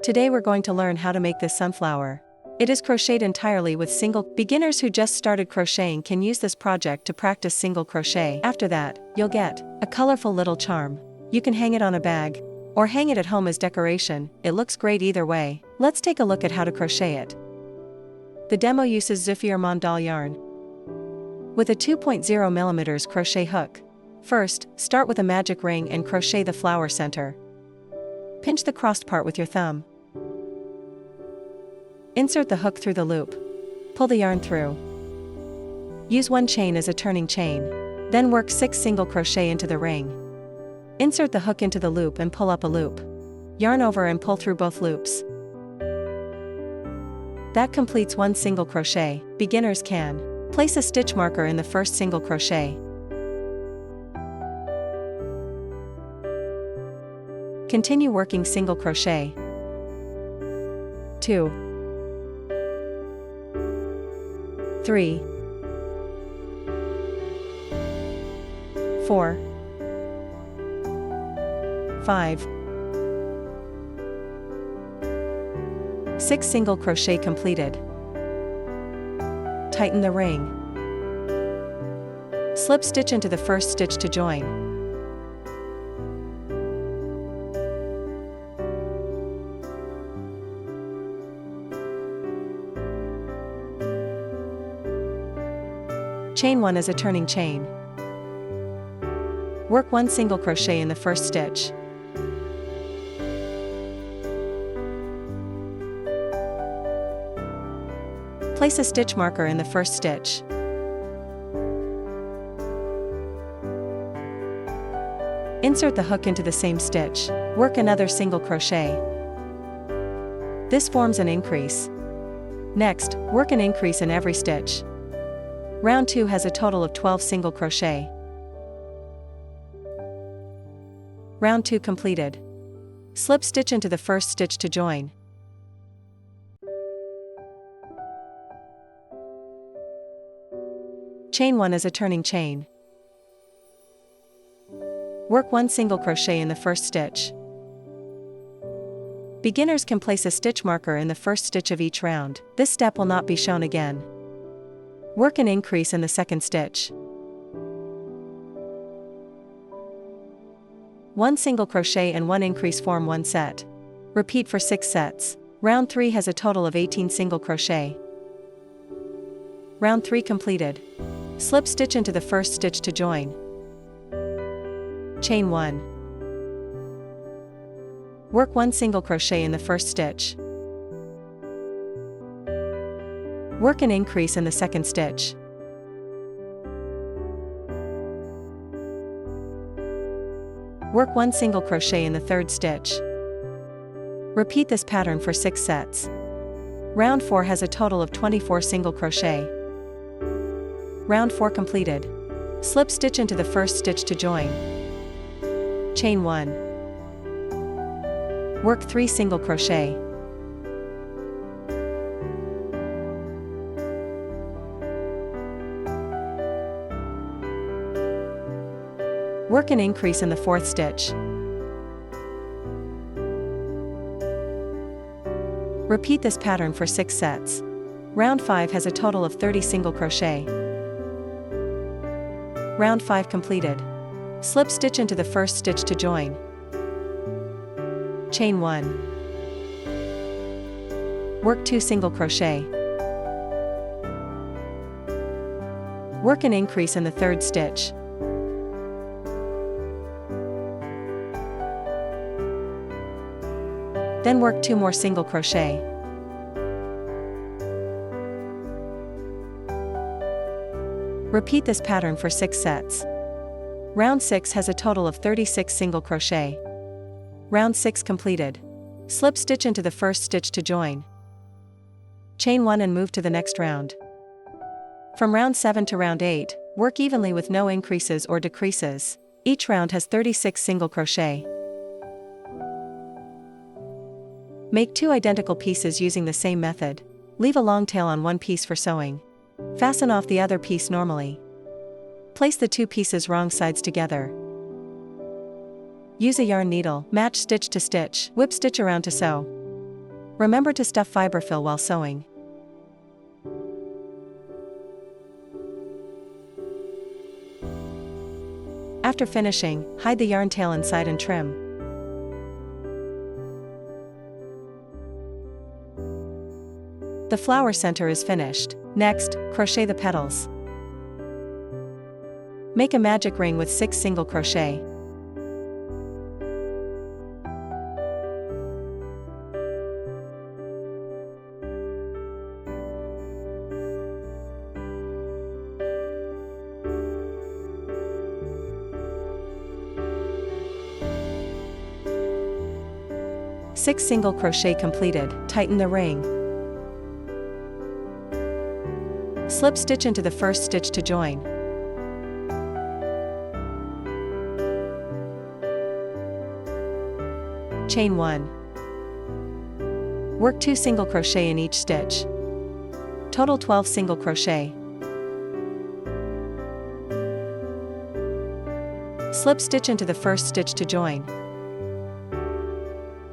Today we're going to learn how to make this sunflower. It is crocheted entirely with single. Beginners who just started crocheting can use this project to practice single crochet. After that, you'll get a colorful little charm. You can hang it on a bag, or hang it at home as decoration. It looks great either way. Let's take a look at how to crochet it. The demo uses Zephyr Mandal yarn with a 2.0mm crochet hook. First, start with a magic ring and crochet the flower center. Pinch the crossed part with your thumb. Insert the hook through the loop. Pull the yarn through. Use one chain as a turning chain. Then work 6 single crochet into the ring. Insert the hook into the loop and pull up a loop. Yarn over and pull through both loops. That completes 1 single crochet. Beginners can place a stitch marker in the first single crochet. Continue working single crochet. 2, 3, 4, 5, 6 single crochet completed. Tighten the ring. Slip stitch into the first stitch to join. Chain 1 as a turning chain. Work 1 single crochet in the first stitch. Place a stitch marker in the first stitch. Insert the hook into the same stitch. Work another single crochet. This forms an increase. Next, work an increase in every stitch. Round 2 has a total of 12 single crochet. Round 2 completed. Slip stitch into the first stitch to join. Chain 1 as a turning chain. Work 1 single crochet in the first stitch. Beginners can place a stitch marker in the first stitch of each round. This step will not be shown again. Work an increase in the second stitch. 1 single crochet and 1 increase form 1 set. Repeat for 6 sets. Round 3 has a total of 18 single crochet. Round 3 completed. Slip stitch into the first stitch to join. Chain 1. Work 1 single crochet in the first stitch. Work an increase in the second stitch. Work 1 single crochet in the third stitch. Repeat this pattern for 6 sets. Round 4 has a total of 24 single crochet. Round 4 completed. Slip stitch into the first stitch to join. Chain 1. Work 3 single crochet. Work an increase in the fourth stitch. Repeat this pattern for 6 sets. Round 5 has a total of 30 single crochet. Round 5 completed. Slip stitch into the first stitch to join. Chain 1. Work 2 single crochet. Work an increase in the third stitch. Then work 2 more single crochet. Repeat this pattern for 6 sets. Round 6 has a total of 36 single crochet. Round 6 completed. Slip stitch into the first stitch to join. Chain 1 and move to the next round. From round 7 to round 8, work evenly with no increases or decreases. Each round has 36 single crochet. Make 2 identical pieces using the same method. Leave a long tail on one piece for sewing. Fasten off the other piece normally. Place the 2 pieces wrong sides together. Use a yarn needle, match stitch to stitch, whip stitch around to sew. Remember to stuff fiberfill while sewing. After finishing, hide the yarn tail inside and trim. The flower center is finished. Next, crochet the petals. Make a magic ring with 6 single crochet. Six single crochet completed. Tighten the ring. Slip stitch into the first stitch to join. Chain 1. Work 2 single crochet in each stitch. Total 12 single crochet. Slip stitch into the first stitch to join.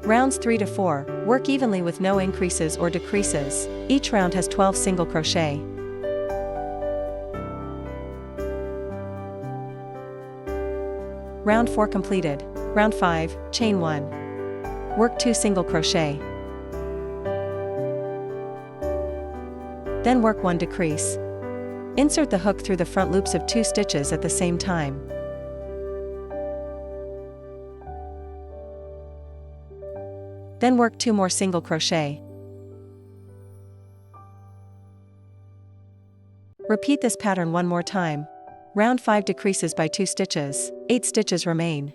Rounds 3 to 4, work evenly with no increases or decreases. Each round has 12 single crochet. Round 4 completed. Round 5, chain 1. Work 2 single crochet. Then work 1 decrease. Insert the hook through the front loops of 2 stitches at the same time. Then work 2 more single crochet. Repeat this pattern 1 more time. Round 5 decreases by 2 stitches, 8 stitches remain.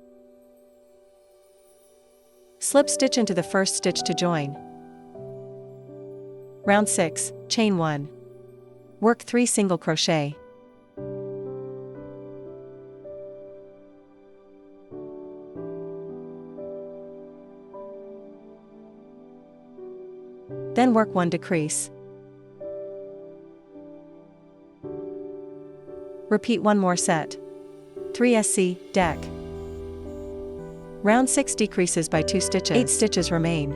Slip stitch into the first stitch to join. Round 6, chain 1. Work 3 single crochet. Then work 1 decrease. Repeat 1 more set. 3 SC, deck. Round 6 decreases by 2 stitches, 8 stitches remain.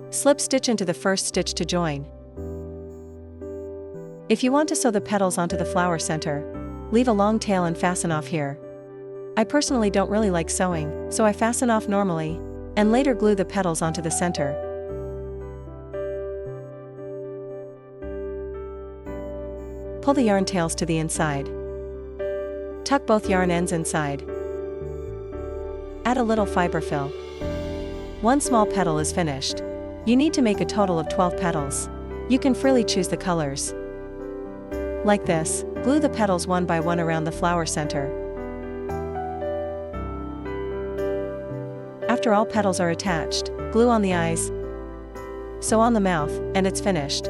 Slip stitch into the first stitch to join. If you want to sew the petals onto the flower center, leave a long tail and fasten off here. I personally don't really like sewing, so I fasten off normally, and later glue the petals onto the center. Pull the yarn tails to the inside. Tuck both yarn ends inside. Add a little fiberfill. 1 small petal is finished. You need to make a total of 12 petals. You can freely choose the colors. Like this, glue the petals 1 by 1 around the flower center. After all petals are attached, glue on the eyes, sew on the mouth, and it's finished.